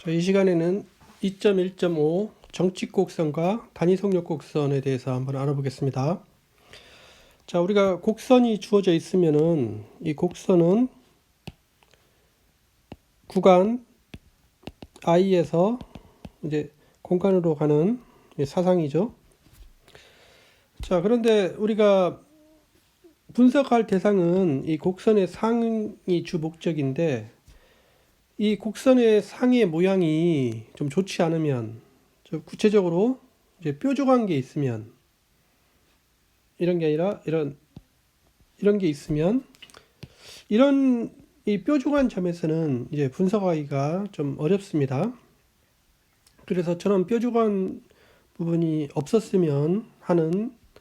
이 시간에는 2.1.5 정칙곡선과 단위속력곡선에 대해서 한번 알아보겠습니다. 자, 우리가 곡선이 주어져 있으면은 이 곡선은 구간 I에서 이제 공간으로 가는 사상이죠. 자, 그런데 우리가 분석할 대상은 이 곡선의 상이 주 목적인데, 이 곡선의 상의 모양이 좀 좋지 않으면, 구체적으로 이제 뾰족한 게 있으면, 이런 게 아니라 이런 게 있으면, 이런 이 뾰족한 점에서는 이제 분석하기가 좀 어렵습니다. 그래서 저런 뾰족한 부분이 없었으면 하는데,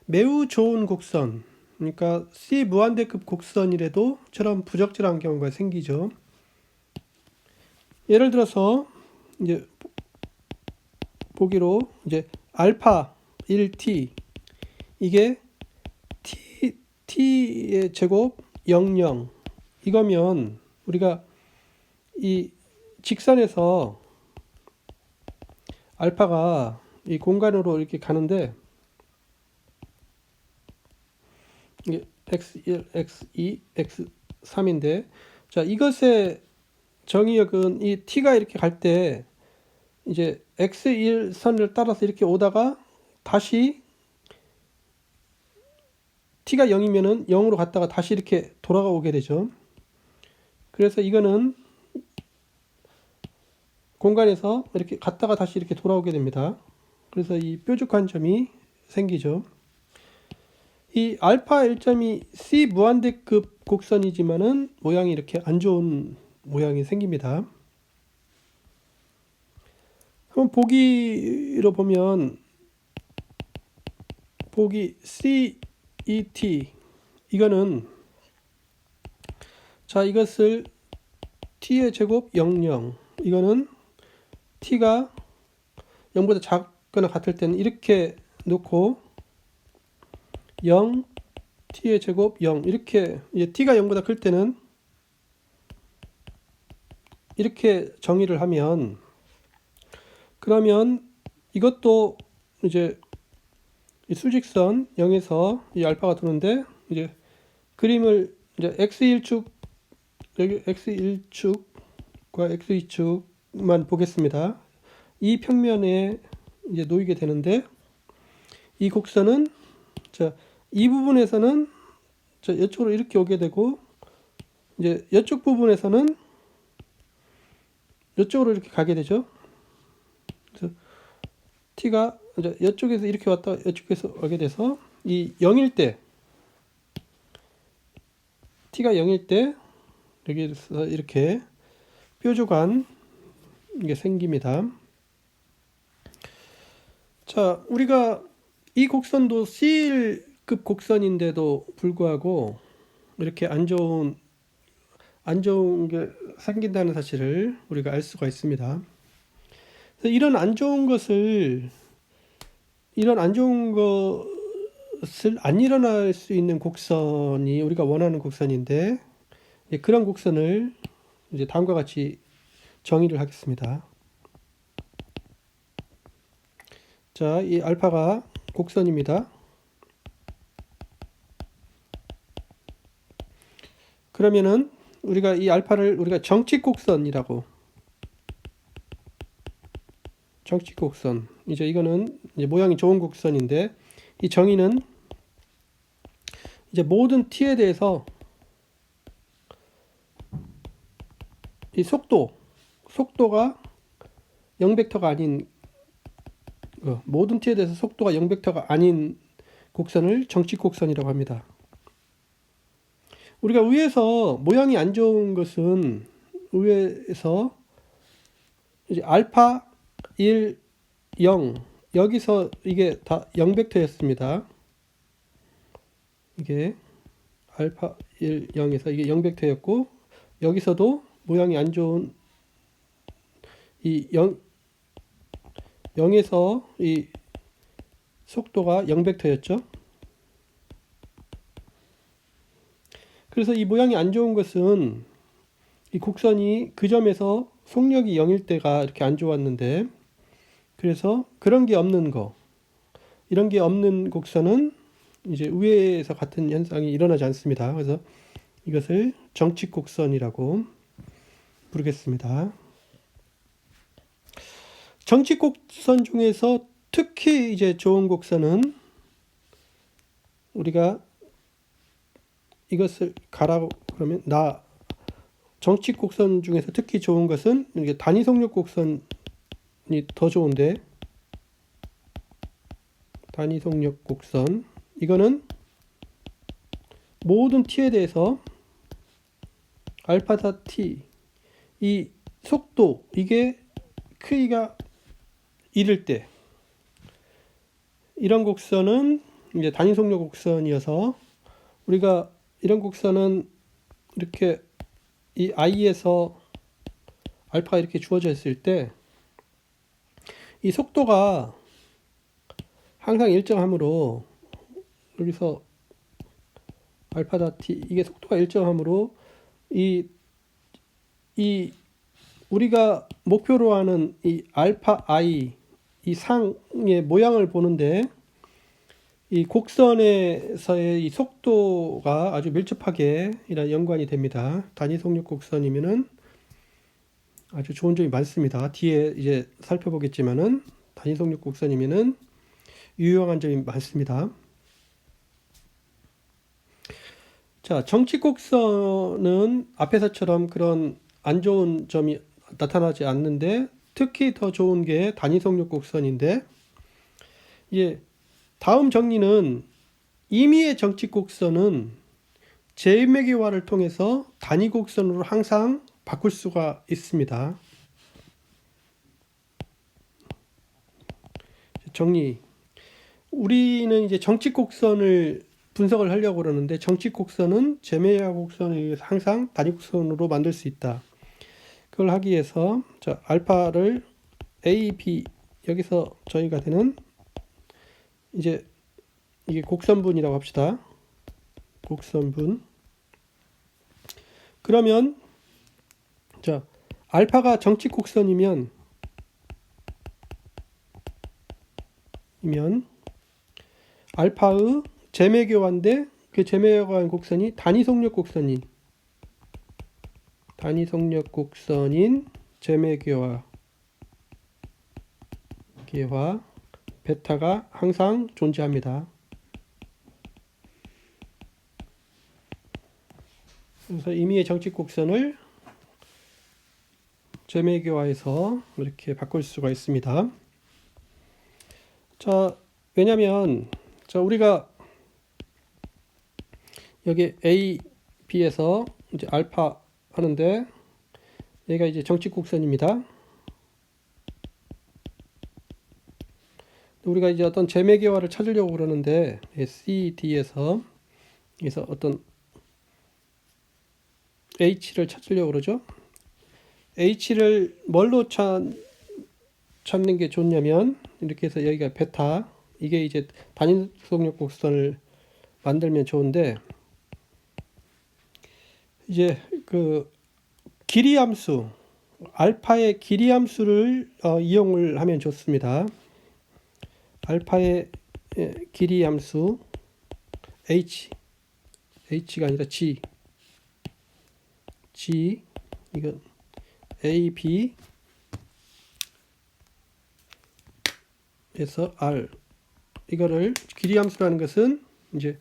매우 좋은 곡선, 그러니까 C 무한대급 곡선이라도 저런 부적절한 경우가 생기죠. 예를 들어서 이제 보기로 이제 알파 1t, 이게 t의 제곱 00, 이거면 우리가 이 직선에서 알파가 이 공간으로 이렇게 가는데, 이게 x1, x2, x3인데, 자, 이것의 정의역은 이 t가 이렇게 갈 때 이제 x1 선을 따라서 이렇게 오다가 다시 t가 0이면은 0으로 갔다가 다시 이렇게 돌아오게 되죠. 그래서 이거는 공간에서 이렇게 갔다가 다시 이렇게 돌아오게 됩니다. 그래서 이 뾰족한 점이 생기죠. 이 알파 1점이 C 무한대급 곡선이지만은 모양이 이렇게 안 좋은 모양이 생깁니다. 한번 보기로 보면, 보기 CET, 이거는, 자, 이것을 t의 제곱 00, 이거는 t가 0보다 작거나 같을 때는 이렇게 놓고 0, t의 제곱 0, 이렇게, 이제 t가 0보다 클 때는 이렇게 정의를 하면, 그러면 이것도 이제 이 수직선 0에서 이 알파가 도는데, 이제 그림을 이제 x1축, 여기 x1축과 x2축만 보겠습니다. 이 평면에 이제 놓이게 되는데, 이 곡선은 이 부분에서는 이쪽으로 이렇게 오게 되고, 이제 이쪽 부분에서는 이쪽으로 이렇게 가게 되죠. 그래서 t가 이제 이쪽에서 이렇게 왔다 이쪽에서 오게 돼서, 이 0일 때, t가 0일 때 여기서 이렇게 뾰족한 게 생깁니다. 자, 우리가 이 곡선도 C급 곡선인데도 불구하고 이렇게 안 좋은 게 생긴다는 사실을 우리가 알 수가 있습니다. 그래서 이런 안 좋은 것을 안 일어날 수 있는 곡선이 우리가 원하는 곡선인데, 그런 곡선을 이제 다음과 같이 정의를 하겠습니다. 자, 이 알파가 곡선입니다. 그러면은 우리가 이 알파를 우리가 정칙곡선이라고, 정칙곡선, 이제 이거는 이제 모양이 좋은 곡선인데, 이 정의는 이제 모든 t에 대해서 이 속도가 0벡터가 아닌, 모든 t에 대해서 속도가 0벡터가 아닌 곡선을 정칙곡선이라고 합니다. 우리가 위에서 모양이 안 좋은 것은, 위에서 이제 알파 1, 0, 여기서 이게 다 0벡터였습니다. 이게 알파 1, 0에서 이게 0벡터였고, 여기서도 모양이 안 좋은 이 0에서 이 속도가 0벡터였죠. 그래서 이 모양이 안 좋은 것은 이 곡선이 그 점에서 속력이 0일 때가 이렇게 안 좋았는데, 그래서 그런 게 없는 거, 이런 게 없는 곡선은 이제 위에서 같은 현상이 일어나지 않습니다. 그래서 이것을 정칙 곡선이라고 부르겠습니다. 정칙 곡선 중에서 특히 이제 좋은 곡선은 우리가 이것을 가라고 그러면 정칙 곡선 중에서 특히 좋은 것은 이게 단위 속력 곡선이 더 좋은데, 단위 속력 곡선 이거는 모든 t에 대해서 알파다 t 이 속도 이게 크기가 1일 때 이런 곡선은 이제 단위 속력 곡선이어서, 우리가 이런 곡선은 이렇게 이 i에서 알파가 이렇게 주어져 있을 때 이 속도가 항상 일정하므로, 여기서 알파다 t 이게 속도가 일정하므로 이 우리가 목표로 하는 이 알파 i 이 상의 모양을 보는데 이 곡선에서의 이 속도가 아주 밀접하게 이런 연관이 됩니다. 단위 속력 곡선이면은 아주 좋은 점이 많습니다. 뒤에 이제 살펴보겠지만은 단위 속력 곡선이면은 유용한 점이 많습니다. 자, 정칙 곡선은 앞에서처럼 그런 안 좋은 점이 나타나지 않는데, 특히 더 좋은 게 단위 속력 곡선인데, 이제 다음 정리는 임의의 정칙 곡선은 제매개화를 통해서 단위 곡선으로 항상 바꿀 수가 있습니다. 정리. 우리는 이제 정칙 곡선을 분석을 하려고 그러는데, 정칙 곡선은 제매개화 곡선에 의해서 항상 단위 곡선으로 만들 수 있다. 그걸 하기 위해서 자, 알파를 A, B 여기서 저희가 되는 이제 이게 곡선분이라고 합시다. 곡선분. 그러면 자, 알파가 정칙 곡선이면 알파의 제매개화인데, 그 제매개화한 곡선이 단위 속력 곡선인 제매개화 베타가 항상 존재합니다. 그래서 임의의 정칙 곡선을 제매개화해서 이렇게 바꿀 수가 있습니다. 자, 왜냐면 자, 우리가 여기 A, B에서 이제 알파 하는데, 여기가 이제 정칙 곡선입니다. 우리가 이제 어떤 제매개화를 찾으려고 그러는데, C, D에서 여기서 어떤 H를 찾으려고 그러죠. H를 뭘로 찾는 게 좋냐면, 이렇게 해서 여기가 베타, 이게 이제 단위 속력 곡선을 만들면 좋은데, 이제 그 길이 함수, 알파의 길이 함수를 이용을 하면 좋습니다. 알파의 길이 함수 H가 아니라 G 이건 A, B 에서 R, 이거를 길이 함수라는 것은 이제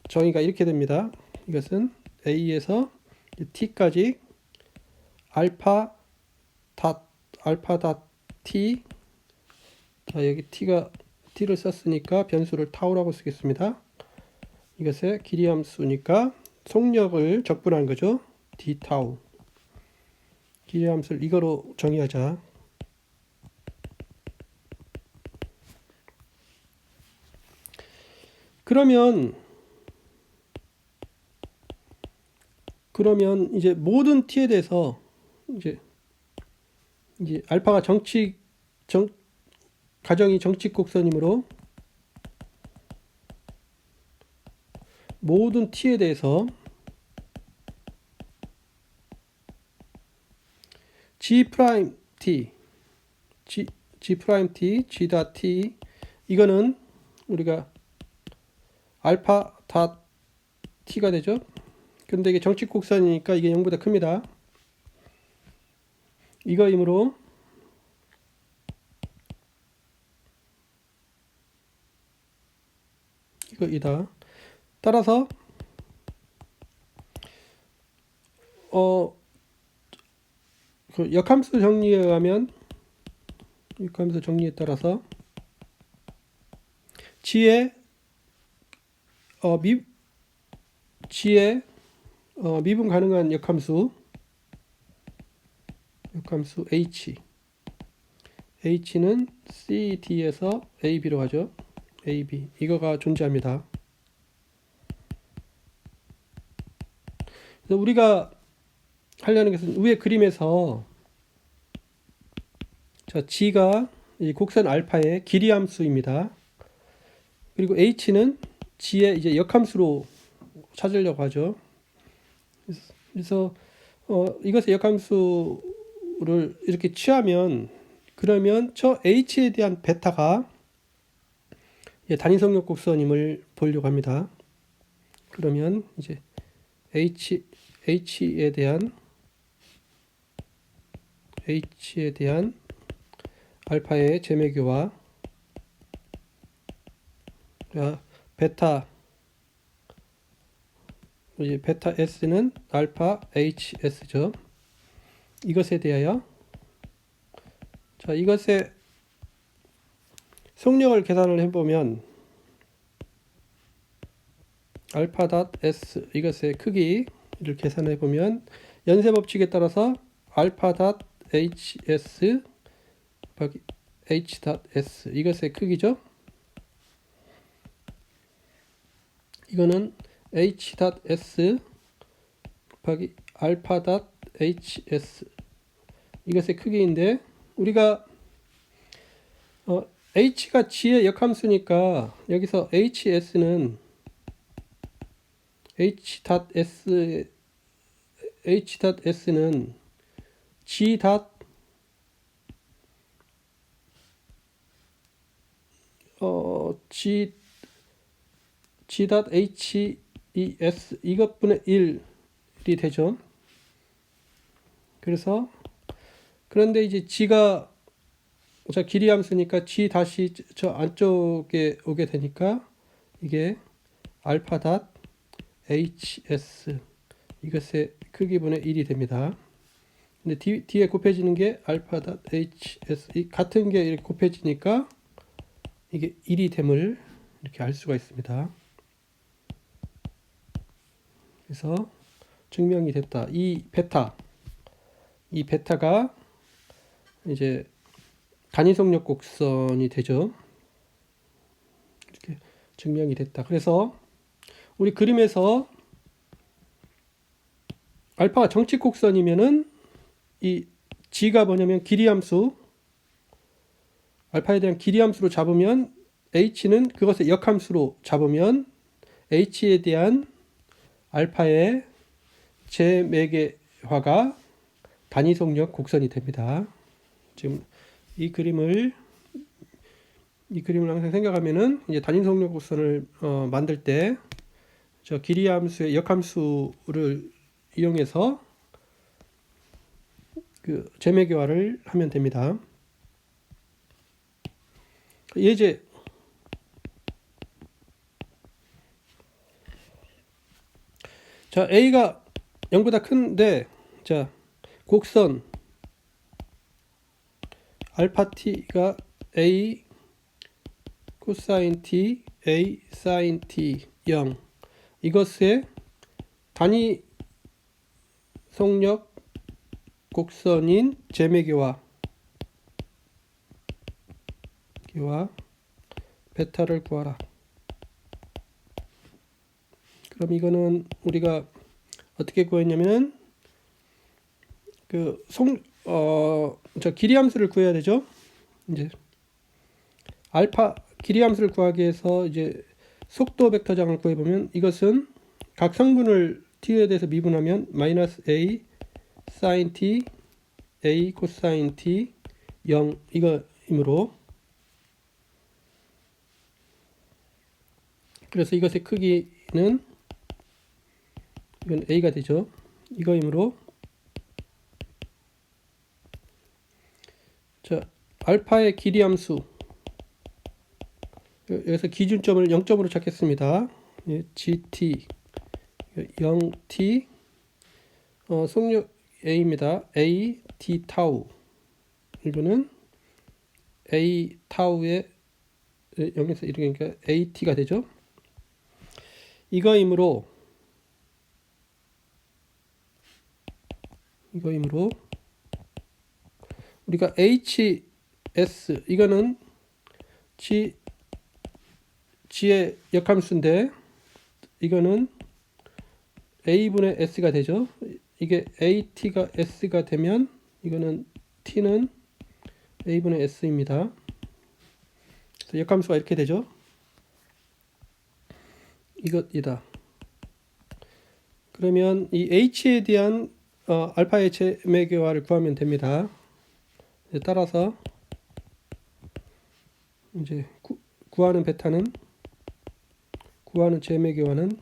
정의가 이렇게 됩니다. 이것은 A에서 T까지 알파 닷 T, 자, 여기 T를 썼으니까 변수를 타우라고 쓰겠습니다. 이것의 길이 함수니까 속력을 적분한 거죠. D 타우. 길이 함수를 이거로 정의하자. 그러면 이제 모든 t에 대해서 이제 알파가 가정이 정칙 곡선이므로 모든 t에 대해서 g 프라임 t, g 프라임 t, g 닷 t 이거는 우리가 알파 닷 t가 되죠. 근데 이게 정칙 곡선이니까 이게 0보다 큽니다. 이거이므로 이거이다. 따라서 그 역함수 정리에 의하면 역함수 정리에 따라서 g의 미분 가능한 역함수 h는 CD에서 AB로 하죠. AB 이거가 존재합니다. 그래서 우리가 하려는 것은 위의 그림에서 자 G가 이 곡선 알파의 길이 함수입니다. 그리고 H는 G의 이제 역함수로 찾으려고 하죠. 그래서 이것의 역함수를 이렇게 취하면 그러면 저 H에 대한 베타가 단위성역 곡선임을 보려고 합니다. 그러면 이제 H에 대한 알파의 제매교와 베타 S는 알파 HS죠. 이것에 대하여 자 이것의 속력을 계산을 해보면 알파 닷 S 이것의 크기를 계산해 보면 연쇄 법칙에 따라서 알파 닷 HS 곱하기 H 닷 S 이것의 크기죠. 이거는 H 닷 S 곱하기 알파 닷 HS 이것의 크기인데 우리가 H가 G의 역함수니까 여기서 HS는 H 닷 S는 G 닷 G 닷 HES 이것분의 1이 되죠. 그래서 그런데 이제 G가 저 길이 함수니까 G 다시 저 안쪽에 오게 되니까 이게 알파 닷 HS 이것의 크기분의 1이 됩니다. 근데 뒤에 곱해지는 게 알파 닷 HS 같은 게 이렇게 곱해지니까 이게 1이 됨을 이렇게 알 수가 있습니다. 그래서 증명이 됐다. 이 베타가 이제 단위성역 곡선이 되죠. 이렇게 증명이 됐다. 그래서 우리 그림에서 알파가 정칙 곡선이면은 이 G가 뭐냐면 길이함수 알파에 대한 길이함수로 잡으면 H는 그것의 역함수로 잡으면 H에 대한 알파의 제매개화가 단위성역 곡선이 됩니다. 지금 이 그림을 항상 생각하면은 이제 단위성역 곡선을 만들 때 저 길이함수의 역함수를 이용해서 그 제매개화를 하면 됩니다. 예제 자 A가 0보다 큰데 자 곡선 알파 t가 A 코사인 t A 사인 t 0 이것의 단위 속력 곡선인 제매개화 베타를 구하라. 그럼 이거는 우리가 어떻게 구했냐면은 저 길이함수를 구해야 되죠. 이제 알파 길이함수를 구하기 위해서 이제 속도 벡터장을 구해보면 이것은 각 성분을 t에 대해서 미분하면 마이너스 a sin t a 코사인 t 0 이거이므로, 그래서 이것의 크기는 이건 a가 되죠. 이거이므로 자, 알파의 길이 함수, 여기서 기준점을 0점으로 찾겠습니다. gt 0t 속력 a입니다. a t 타우, 이거는 a 타우의 0에서 이렇게 at가 되죠. 이거이므로 우리가 hs, 이거는 g의 역함수인데 이거는 a분의 s가 되죠. 이게 at가 s가 되면 이거는 t는 a분의 s입니다. 그래서 역함수가 이렇게 되죠. 이것이다. 그러면 이 h에 대한 알파의 제매교화를 구하면 됩니다. 따라서 이제 구하는 제매교화는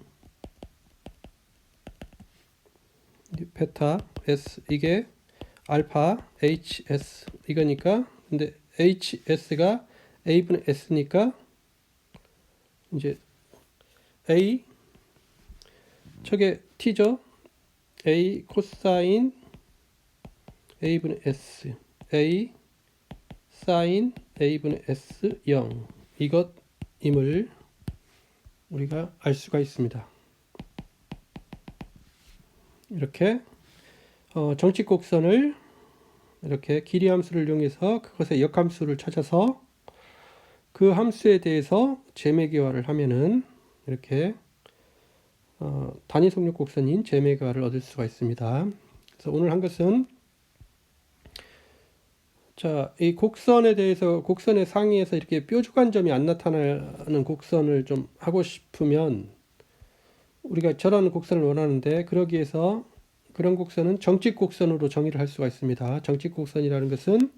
베타 s, 이게 알파 hs 이거니까, 근데 hs가 a분의 s니까 이제 a 저게 t죠. a 코사인 a분의 s, a 사인 a분의 s 0 이것임을 우리가 알 수가 있습니다. 이렇게 정칙곡선을 이렇게 길이 함수를 이용해서 그것의 역함수를 찾아서 그 함수에 대해서 제매교화를 하면은 이렇게 단위 속력 곡선인 제매교화를 얻을 수가 있습니다. 그래서 오늘 한 것은, 자, 이 곡선에 대해서, 곡선의 상위에서 이렇게 뾰족한 점이 안 나타나는 곡선을 좀 하고 싶으면 우리가 저런 곡선을 원하는데, 그러기 위해서 그런 곡선은 정칙 곡선으로 정의를 할 수가 있습니다. 정칙 곡선이라는 것은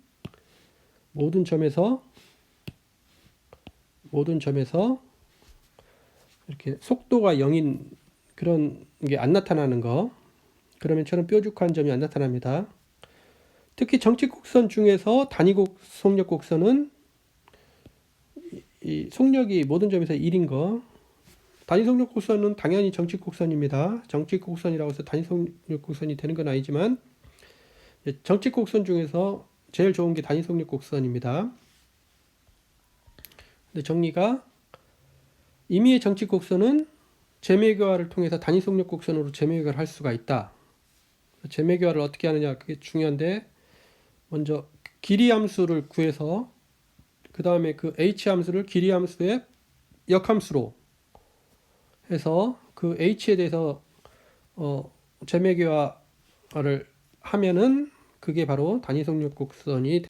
모든 점에서 이렇게 속도가 0인 그런 게 안 나타나는 거, 그러면 저런 뾰족한 점이 안 나타납니다. 특히 정칙 곡선 중에서 단위 속력 곡선은 이 속력이 모든 점에서 1인 거, 단위 속력 곡선은 당연히 정칙 곡선입니다. 정칙 곡선이라고 해서 단위 속력 곡선이 되는 건 아니지만 정칙 곡선 중에서 제일 좋은 게 단위 속력 곡선입니다. 근데 정리가, 임의의 정칙 곡선은 제매교화를 통해서 단위 속력 곡선으로 제매교화를 할 수가 있다. 제매교화를 어떻게 하느냐, 그게 중요한데, 먼저 길이 함수를 구해서 그 다음에 그 h 함수를 길이 함수의 역함수로 해서 그 h에 대해서 제매교화를 하면은 그게 바로 단위 속력 곡선이